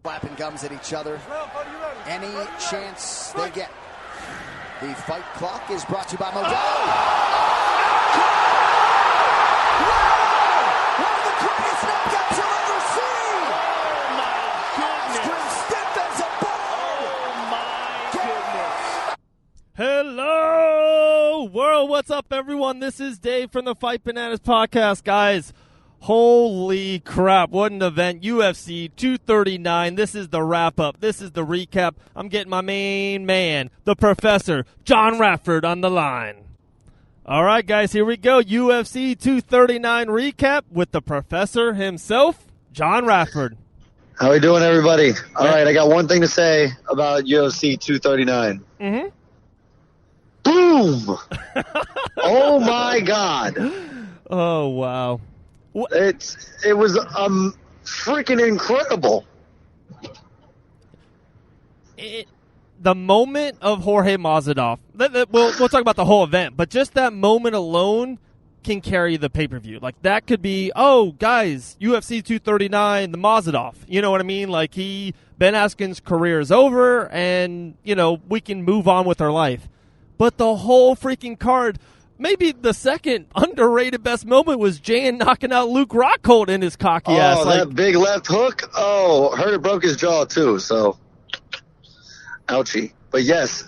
Flapping gums at each other. Any chance they get. The fight clock is brought to you by Modelo. Wow! One of the greatest knockouts you'll ever see! Oh my goodness! Stiff as a board! Oh my goodness! Hello, world. What's up, everyone? This is Dave from the Fight Bananas podcast, guys. Holy crap, what an event. UFC 239. This is the wrap-up. This is the recap. I'm getting my main man, the professor, Jon Radford, on the line. All right, guys, here we go. UFC 239 recap with the professor himself, Jon Radford. How we doing, everybody? All right, I got one thing to say about UFC 239. Mm-hmm. Boom! Oh, my God. Oh, wow. It was freaking incredible. The moment of Jorge Masvidal, we'll talk about the whole event, but just that moment alone can carry the pay-per-view. Like, that could be, oh, guys, UFC 239, the Masvidal. You know what I mean? Like, Ben Askren's career is over, and, we can move on with our life. But the whole freaking card... Maybe the second underrated best moment was Jan knocking out Luke Rockhold in his cocky ass. Oh, that big left hook. Oh, heard it broke his jaw too. So, ouchie. But yes,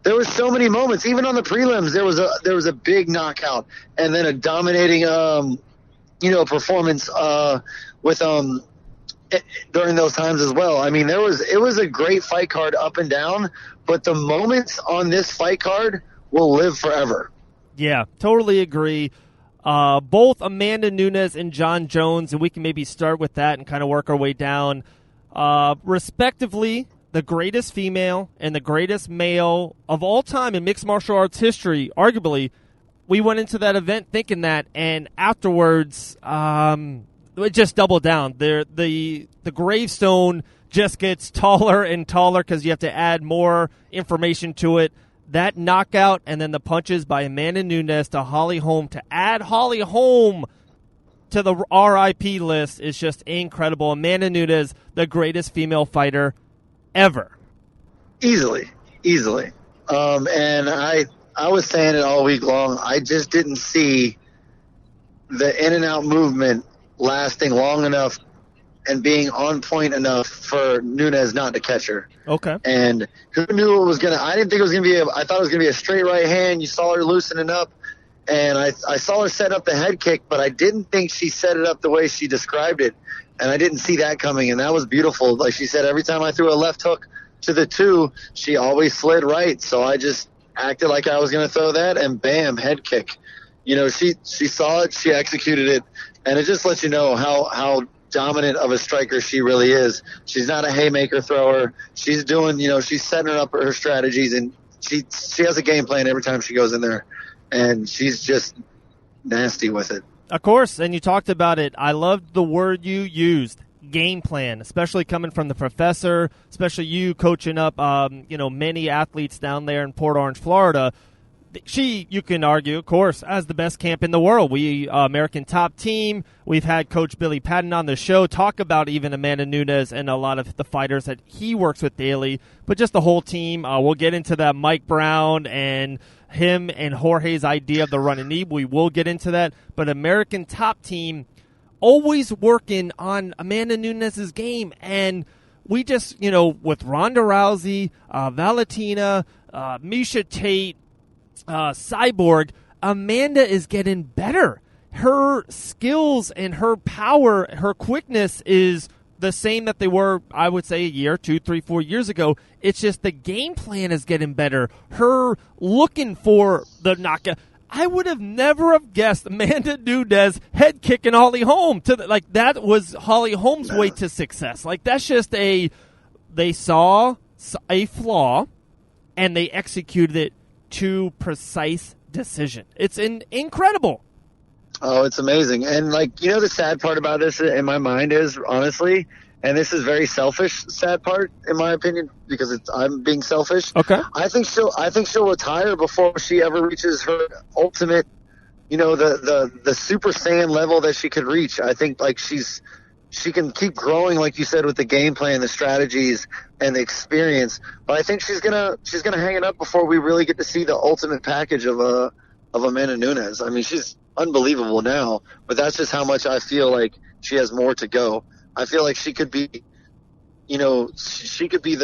there were so many moments. Even on the prelims, there was a big knockout, and then a dominating, performance with during those times as well. I mean, it was a great fight card up and down, but the moments on this fight card will live forever. Yeah, totally agree. Both Amanda Nunes and Jon Jones, and we can maybe start with that and kind of work our way down. Respectively, the greatest female and the greatest male of all time in mixed martial arts history, arguably. We went into that event thinking that, and afterwards, it just doubled down. The gravestone just gets taller and taller because you have to add more information to it. That knockout and then the punches by Amanda Nunes to Holly Holm, to add Holly Holm to the RIP list is just incredible. Amanda Nunes, the greatest female fighter ever. Easily. And I was saying it all week long. I just didn't see the in and out movement lasting long enough and being on point enough for Nunes not to catch her. Okay. And who knew it was going to – I didn't think it was going to be – I thought it was going to be a straight right hand. You saw her loosening up, and I saw her set up the head kick, but I didn't think she set it up the way she described it, and I didn't see that coming, and that was beautiful. Like she said, every time I threw a left hook to the two, she always slid right, so I just acted like I was going to throw that, and bam, head kick. She saw it, she executed it, and it just lets you know how dominant of a striker she really is. She's not a haymaker thrower. She's doing, she's setting up her strategies, and she has a game plan every time she goes in there, and she's just nasty with it. Of course, and you talked about it. I loved the word you used, game plan, especially coming from the professor, especially you coaching up, many athletes down there in Port Orange, Florida. You can argue, of course, as the best camp in the world. We, American Top Team, we've had Coach Billy Patton on the show talk about even Amanda Nunes and a lot of the fighters that he works with daily, but just the whole team. We'll get into that Mike Brown and him and Jorge's idea of the run and knee. We will get into that, but American Top Team always working on Amanda Nunes' game, and we just, with Ronda Rousey, Valentina, Miesha Tate, Cyborg, Amanda is getting better. Her skills and her power, her quickness is the same that they were, I would say, a year, 2, 3, 4 years ago. It's just the game plan is getting better. Her looking for the knockout. I would have never have guessed Amanda Nunes head kicking Holly Holm that was Holly Holm's way to success. Like, that's just they saw a flaw and they executed it to precise decision. It's incredible. Oh, it's amazing. And the sad part about this in my mind is, honestly, and this is very selfish, sad part in my opinion, because I'm being selfish. Okay. I think she'll retire before she ever reaches her ultimate, the Super Saiyan level that she could reach. I think she's she can keep growing, like you said, with the game plan, the strategies, and the experience. But I think she's gonna hang it up before we really get to see the ultimate package of Amanda Nunes. I mean, she's unbelievable now, but that's just how much I feel like she has more to go. I feel like she could be, she could be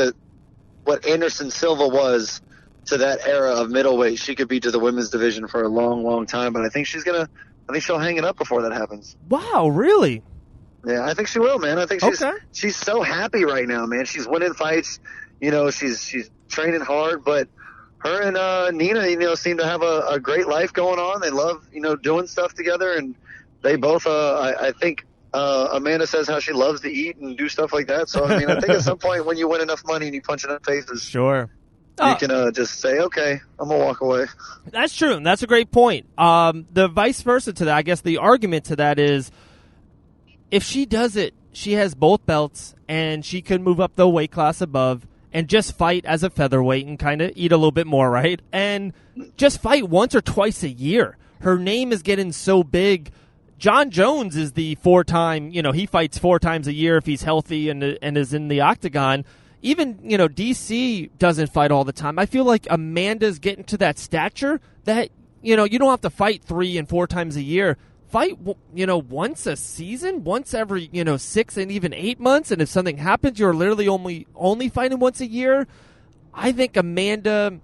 what Anderson Silva was to that era of middleweight. She could be to the women's division for a long, long time. But I think she'll hang it up before that happens. Wow, really? Yeah, I think she will, man. I think she's so happy right now, man. She's winning fights. She's training hard, but her and Nina, seem to have a great life going on. They love, doing stuff together, and they both, I think, Amanda says how she loves to eat and do stuff like that. So, I mean, I think at some point when you win enough money and you punch enough faces, sure, you can just say, okay, I'm going to walk away. That's true, and that's a great point. The vice versa to that, I guess the argument to that is, if she does it, she has both belts, and she could move up the weight class above and just fight as a featherweight and kind of eat a little bit more, right? And just fight once or twice a year. Her name is getting so big. Jon Jones is the 4-time, he fights 4 times a year if he's healthy and is in the octagon. Even, DC doesn't fight all the time. I feel like Amanda's getting to that stature that, you don't have to fight 3 and 4 times a year. Fight, once a season, once every, 6 and even 8 months. And if something happens, you're literally only fighting once a year. I think Amanda,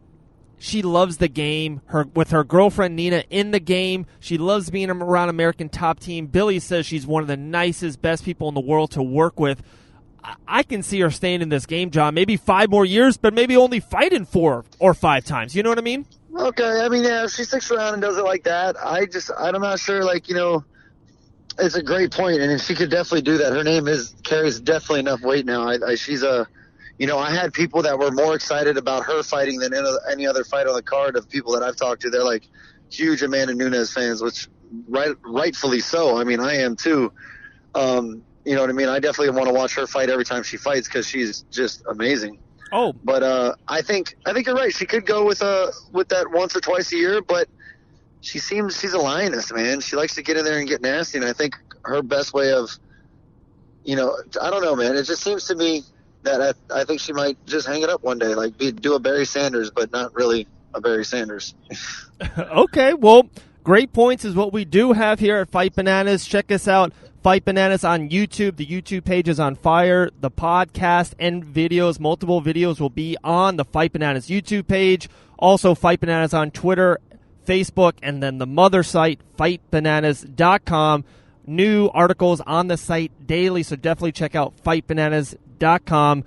she loves the game. With her girlfriend Nina in the game, she loves being around American Top Team. Billy says she's one of the nicest, best people in the world to work with. I can see her staying in this game, John. Maybe 5 more years, but maybe only fighting 4 or 5 times. You know what I mean? Okay, I mean, yeah, if she sticks around and does it like that, I'm not sure, it's a great point, and she could definitely do that. Her name carries definitely enough weight now. She's I had people that were more excited about her fighting than any other fight on the card of people that I've talked to. They're like huge Amanda Nunes fans, which rightfully so. I mean, I am too. You know what I mean? I definitely want to watch her fight every time she fights because she's just amazing. Oh, but I think you're right. She could go with that once or twice a year, but she's a lioness, man. She likes to get in there and get nasty, and I think her best way of, I don't know, man. It just seems to me that I think she might just hang it up one day, do a Barry Sanders, but not really a Barry Sanders. Okay, well, great points is what we do have here at Fight Bananas. Check us out. Fight Bananas on YouTube. The YouTube page is on fire. The podcast and videos, multiple videos will be on the Fight Bananas YouTube page. Also, Fight Bananas on Twitter, Facebook, and then the mother site, fightbananas.com. New articles on the site daily, so definitely check out fightbananas.com.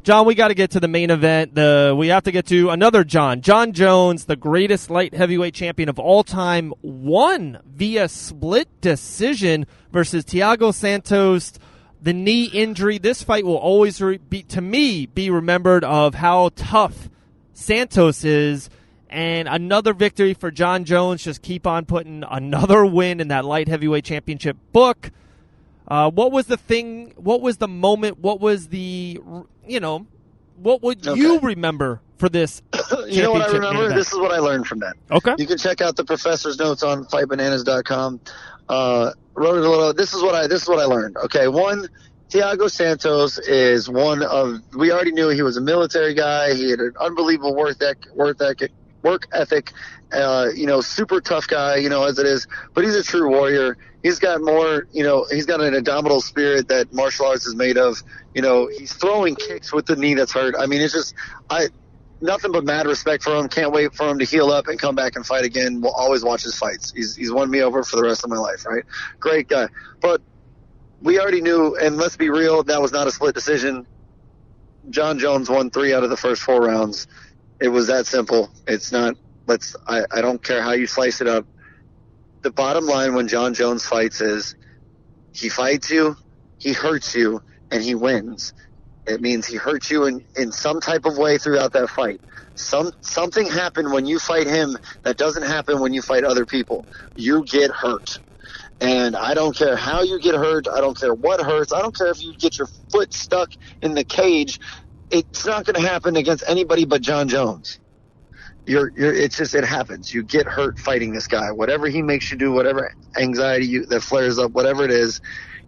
John, we got to get to the main event. We have to get to another Jon Jones, the greatest light heavyweight champion of all time, won via split decision versus Thiago Santos. The knee injury. This fight will always be remembered of how tough Santos is. And another victory for Jon Jones. Just keep on putting another win in that light heavyweight championship book. What was the thing? What was the moment? What was the, what would you remember for this You know what I remember? This is what I learned from that. Okay. You can check out the professor's notes on fightbananas.com. Wrote it a little. This is what I learned. Okay. One, Thiago Santos is we already knew he was a military guy. He had an unbelievable work ethic, super tough guy, as it is, but he's a true warrior. He's got more, he's got an indomitable spirit that martial arts is made of. He's throwing kicks with the knee that's hurt. I mean, it's just, nothing but mad respect for him. Can't wait for him to heal up and come back and fight again. We'll always watch his fights. He's won me over for the rest of my life, right? Great guy. But we already knew, and let's be real, that was not a split decision. Jon Jones won 3 out of the first 4 rounds. It was that simple. It's not, I don't care how you slice it up. The bottom line when Jon Jones fights is he fights you, he hurts you, and he wins. It means he hurts you in some type of way throughout that fight. Something happened when you fight him that doesn't happen when you fight other people. You get hurt. And I don't care how you get hurt. I don't care what hurts. I don't care if you get your foot stuck in the cage. It's not going to happen against anybody but Jon Jones. It happens. You get hurt fighting this guy. Whatever he makes you do, whatever anxiety that flares up, whatever it is,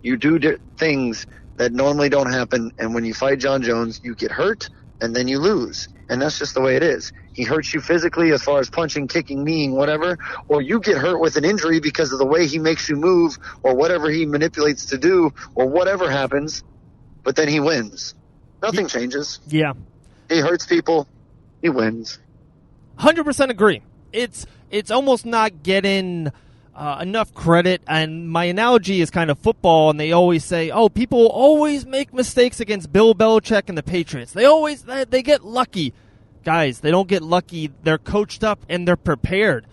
You do things that normally don't happen, and when you fight Jon Jones, you get hurt, and then you lose. And that's just the way it is. He hurts you physically as far as punching, kicking, kneeing, whatever, or you get hurt with an injury because of the way he makes you move or whatever he manipulates to do or whatever happens, but then he wins. Nothing changes. Yeah. He hurts people. He wins. 100% agree. It's almost not getting enough credit, and my analogy is kind of football, and they always say, oh, people always make mistakes against Bill Belichick and the Patriots. They get lucky. Guys, they don't get lucky. They're coached up, and they're prepared.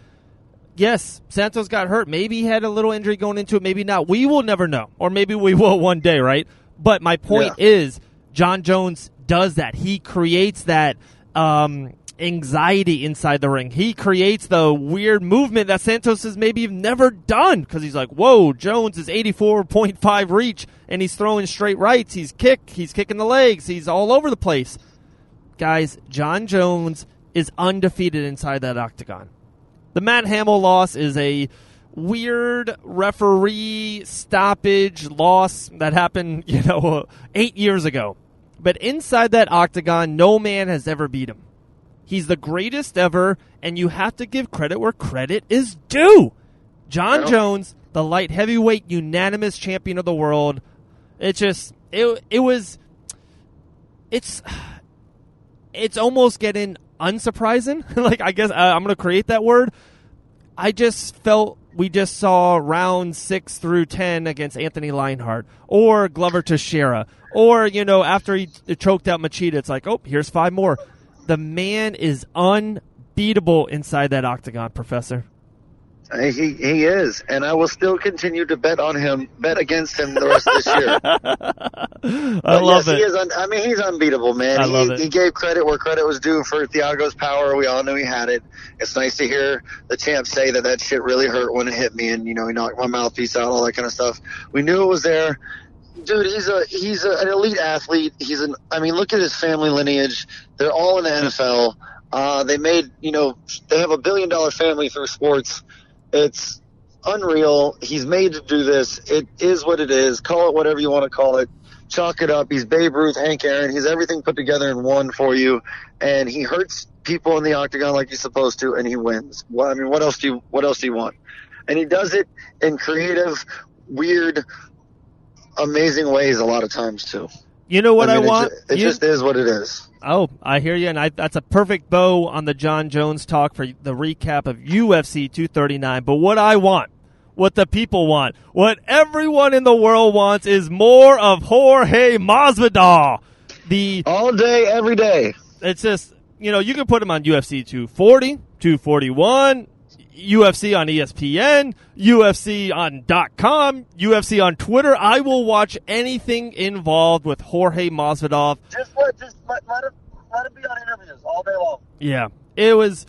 Yes, Santos got hurt. Maybe he had a little injury going into it, maybe not. We will never know, or maybe we will one day, right? But my point is, Jon Jones does that. He creates that anxiety inside the ring. He creates the weird movement that Santos has maybe never done, because he's like, whoa, Jones is 84.5 reach, and he's throwing straight rights. He's kicking the legs. He's all over the place. Guys, Jon Jones is undefeated inside that octagon. The Matt Hamill loss is a weird referee stoppage loss that happened, 8 years ago. But inside that octagon, no man has ever beat him. He's the greatest ever, and you have to give credit where credit is due. Jon Jones, the light heavyweight unanimous champion of the world. It's almost getting unsurprising. Like, I guess I'm going to create that word. I just felt we just saw rounds 6 through 10 against Anthony Lionheart or Glover Teixeira, or, after he choked out Machida, it's like, oh, here's 5 more. The man is unbeatable inside that octagon, Professor. He is, and I will still continue to bet against him the rest of this year. I love it. He's unbeatable, man. He gave credit where credit was due for Thiago's power. We all knew he had it. It's nice to hear the champ say that shit really hurt when it hit me, and he knocked my mouthpiece out, all that kind of stuff. We knew it was there. Dude, he's an elite athlete. Look at his family lineage. They're all in the NFL. They have $1 billion family through sports. It's unreal. He's made to do this. It is what it is. Call it whatever you want to call it. Chalk it up. He's Babe Ruth, Hank Aaron. He's everything put together in one for you. And he hurts people in the octagon like he's supposed to, and he wins. Well, what else do you want? And he does it in creative, weird, amazing ways a lot of times too. You know what I want? It just is what it is. Oh, I hear you, and that's a perfect bow on the Jon Jones talk for the recap of UFC 239. But what I want, what the people want, what everyone in the world wants is more of Jorge Masvidal. All day, every day. It's just, you can put him on UFC 240, 241, UFC on ESPN, UFC on .com, UFC on Twitter. I will watch anything involved with Jorge Masvidal. Just let it be on interviews all day long. Yeah, it was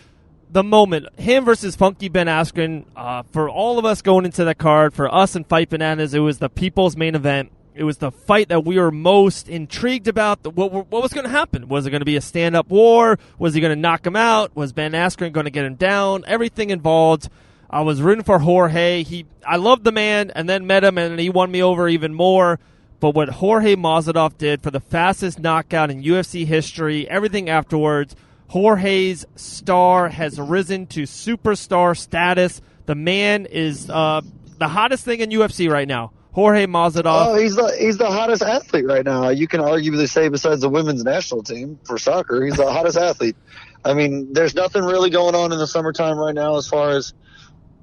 the moment. Him versus Funky Ben Askren. For all of us going into that card, for us in Fight Bananas, it was the people's main event. It was the fight that we were most intrigued about. What was going to happen? Was it going to be a stand-up war? Was he going to knock him out? Was Ben Askren going to get him down? Everything involved. I was rooting for Jorge. I loved the man, and then met him, and he won me over even more. But what Jorge Masvidal did for the fastest knockout in UFC history, everything afterwards, Jorge's star has risen to superstar status. The man is the hottest thing in UFC right now. Jorge Masvidal. Oh, he's the hottest athlete right now. You can arguably say besides the women's national team for soccer, he's the hottest athlete. There's nothing really going on in the summertime right now as far as,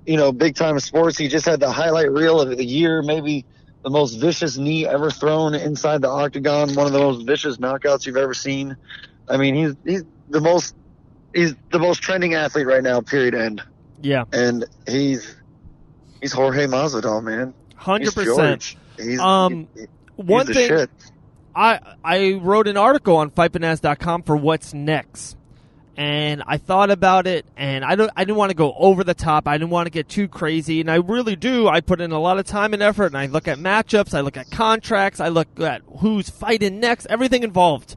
big time sports. He just had the highlight reel of the year, maybe the most vicious knee ever thrown inside the octagon, one of the most vicious knockouts you've ever seen. He's the most trending athlete right now, period, end. Yeah. And he's Jorge Masvidal, man. 100%. He's one the thing, shit. I wrote an article on fightbananas.com for what's next, and I thought about it, and I didn't want to go over the top. I didn't want to get too crazy, and I really do. I put in a lot of time and effort, and I look at matchups, I look at contracts, I look at who's fighting next, everything involved.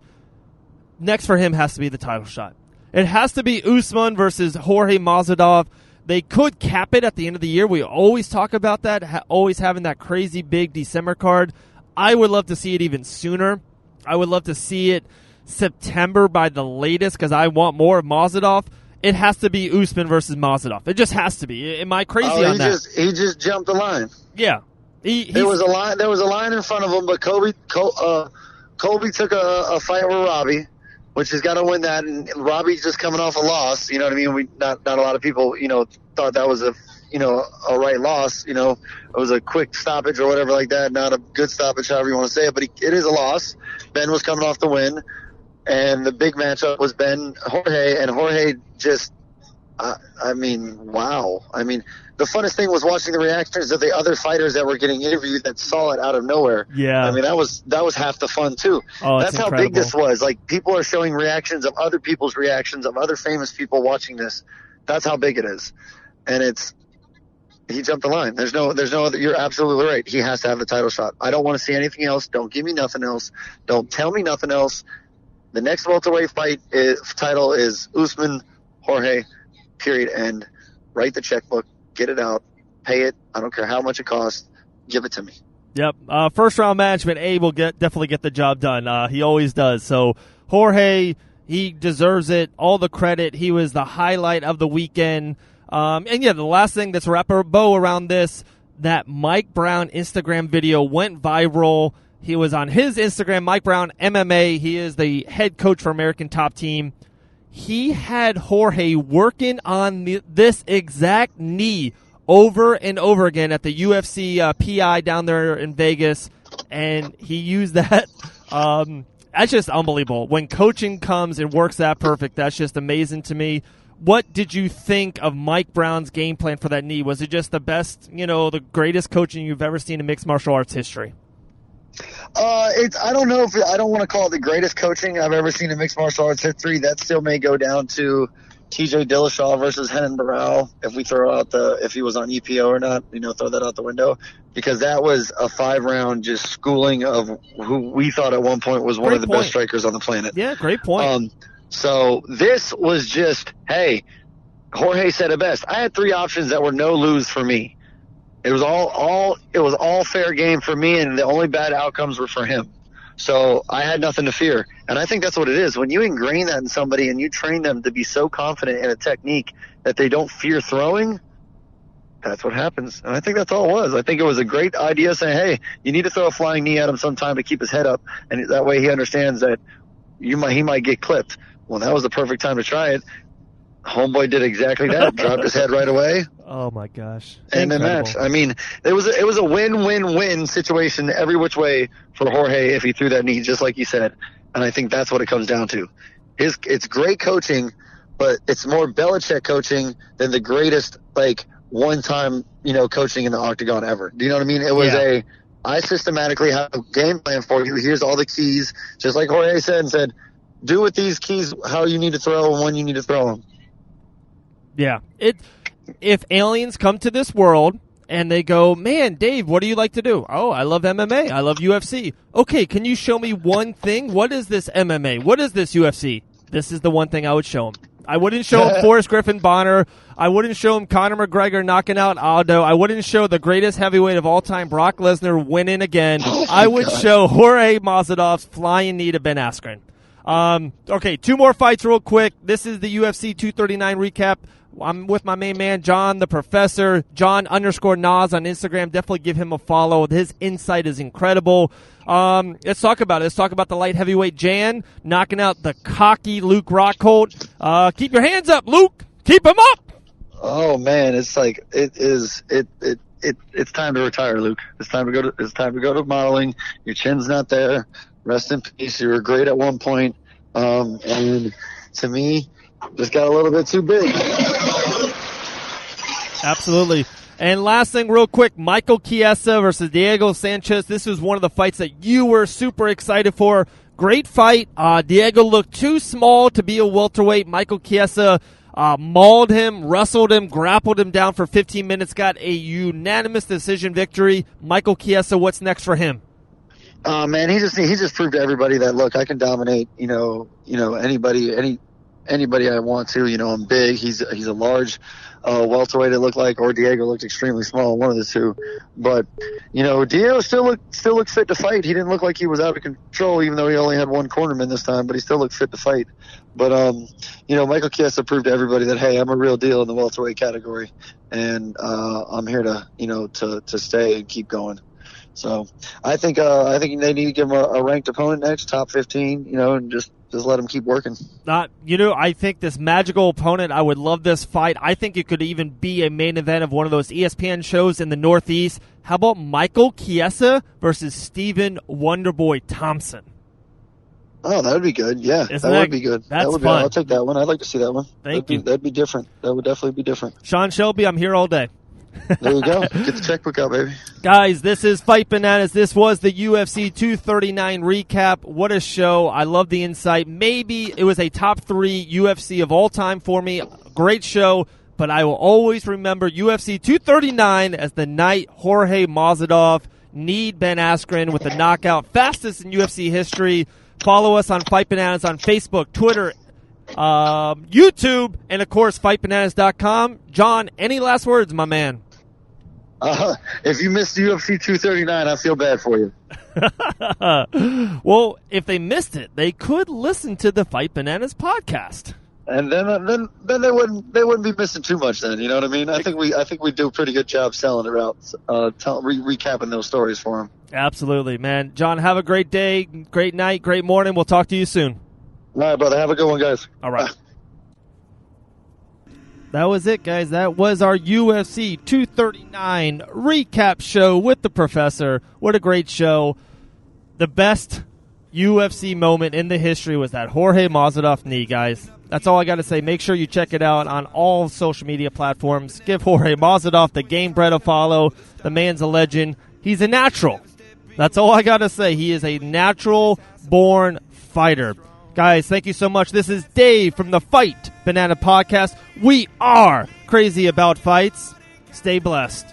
Next for him has to be the title shot. It has to be Usman versus Jorge Masvidal. They could cap it at the end of the year. We always talk about that, always having that crazy big December card. I would love to see it even sooner. I would love to see it September by the latest because I want more of Masvidal. It has to be Usman versus Masvidal. It just has to be. Am I crazy on that? He just jumped the line. Yeah. There was a line in front of him, but Colby took a fight with Robbie, which he's got to win that. And Robbie's just coming off a loss. You know what I mean? Not a lot of people, thought that was a right loss. It was a quick stoppage or whatever like that. Not a good stoppage, however you want to say it, but it is a loss. Ben was coming off the win. And the big matchup was Jorge, and Jorge just, wow. The funnest thing was watching the reactions of the other fighters that were getting interviewed that saw it out of nowhere. Yeah. that was half the fun too. Oh, that's how incredible. big this was. Like, people are showing reactions of other people's reactions of other famous people watching this. That's how big it is. And he jumped the line. There's no other, you're absolutely right. He has to have the title shot. I don't want to see anything else. Don't give me nothing else. Don't tell me nothing else. The next welterweight title is Usman, Jorge, period, end. Write the checkbook, get it out, pay it. I don't care how much it costs. Give it to me. Yep. First round match, but Abe will definitely get the job done. He always does. So Jorge, he deserves it. All the credit. He was the highlight of the weekend. The last thing that's wrap a bow around this, that Mike Brown Instagram video went viral. He was on his Instagram, Mike Brown MMA. He is the head coach for American Top Team. He had Jorge working on this exact knee over and over again at the UFC PI down there in Vegas, and he used that. That's just unbelievable. When coaching comes and works that perfect, that's just amazing to me. What did you think of Mike Brown's game plan for that knee? Was it just the best, the greatest coaching you've ever seen in mixed martial arts history? I don't know if I don't want to call it the greatest coaching I've ever seen in mixed martial arts history. That still may go down to TJ Dillashaw versus Renan Barao if we throw out if he was on EPO or not, throw that out the window, because that was a 5-round just schooling of who we thought at one point was one of the best strikers on the planet. Yeah, great point. So this was just, hey, Jorge said it best. I had 3 options that were no lose for me. It was all fair game for me, and the only bad outcomes were for him. So I had nothing to fear. And I think that's what it is. When you ingrain that in somebody and you train them to be so confident in a technique that they don't fear throwing, that's what happens. And I think that's all it was. I think it was a great idea saying, hey, you need to throw a flying knee at him sometime to keep his head up. And that way he understands that he might get clipped. Well, that was the perfect time to try it. Homeboy did exactly that. Dropped his head right away. Oh my gosh! And the match. I mean, it was a win-win-win situation every which way for Jorge if he threw that knee, just like you said. And I think that's what it comes down to. It's great coaching, but it's more Belichick coaching than the greatest one-time coaching in the octagon ever. Do you know what I mean? It was I systematically have a game plan for you. Here's all the keys, just like Jorge said, do with these keys how you need to throw and when you need to throw them. Yeah. If aliens come to this world and they go, man, Dave, what do you like to do? Oh, I love MMA. I love UFC. Okay, can you show me one thing? What is this MMA? What is this UFC? This is the one thing I would show him. I wouldn't show him Forrest Griffin Bonner. I wouldn't show him Conor McGregor knocking out Aldo. I wouldn't show the greatest heavyweight of all time, Brock Lesnar, winning again. I would show Jorge Masvidal's flying knee to Ben Askren. Okay, 2 more fights real quick. This is the UFC 239 recap. I'm with my main man, John, the Professor, John_Nas on Instagram. Definitely give him a follow. His insight is incredible. Let's talk about it. Let's talk about the light heavyweight Jan knocking out the cocky Luke Rockhold. Keep your hands up, Luke. Keep them up. Oh man, it's it's time to retire, Luke. It's time to go to modeling. Your chin's not there. Rest in peace. You were great at one point. And to me, just got a little bit too big. Absolutely. And last thing real quick, Michael Chiesa versus Diego Sanchez. This was one of the fights that you were super excited for. Great fight. Diego looked too small to be a welterweight. Michael Chiesa mauled him, wrestled him, grappled him down for 15 minutes, got a unanimous decision victory. Michael Chiesa, what's next for him? Man, he just proved to everybody that, look, I can dominate, anybody, anybody I want to. I'm big. He's a large welterweight, it looked like, or Diego looked extremely small, one of the two. But, Diego still looked fit to fight. He didn't look like he was out of control, even though he only had one cornerman this time, but he still looked fit to fight. But, Michael Chiesa proved to everybody that, hey, I'm a real deal in the welterweight category, and I'm here to stay and keep going. So I think they need to give him a ranked opponent next, top 15, and just let him keep working. I think this magical opponent, I would love this fight. I think it could even be a main event of one of those ESPN shows in the Northeast. How about Michael Chiesa versus Stephen Wonderboy Thompson? Oh, that would be good. Yeah, that would be good. That's fun. I'll take that one. I'd like to see that one. Thank you. That'd be different. That would definitely be different. Sean Shelby, I'm here all day. There you go. Get the checkbook out, baby. Guys, this is Fight Bananas. This was the UFC 239 recap. What a show. I love the insight. Maybe it was a top 3 UFC of all time for me. Great show, but I will always remember UFC 239 as the night Jorge Masvidal kneed Ben Askren with a knockout, fastest in UFC history. Follow us on Fight Bananas on Facebook, Twitter, YouTube, and of course fightbananas.com. John, any last words, my man? If you missed UFC 239, I feel bad for you. Well, if they missed it, they could listen to the Fight Bananas podcast, and then they wouldn't be missing too much. Then, you know what I mean? I think we do a pretty good job selling it out, recapping those stories for them. Absolutely, man. John, have a great day, great night, great morning. We'll talk to you soon. All right, brother. Have a good one, guys. All right. That was it, guys. That was our UFC 239 recap show with the professor. What a great show. The best UFC moment in the history was that Jorge Masvidal knee, guys. That's all I got to say. Make sure you check it out on all social media platforms. Give Jorge Masvidal the Game Bread a follow. The man's a legend. He's a natural. That's all I got to say. He is a natural-born fighter. Guys, thank you so much. This is Dave from the Fight Banana Podcast. We are crazy about fights. Stay blessed.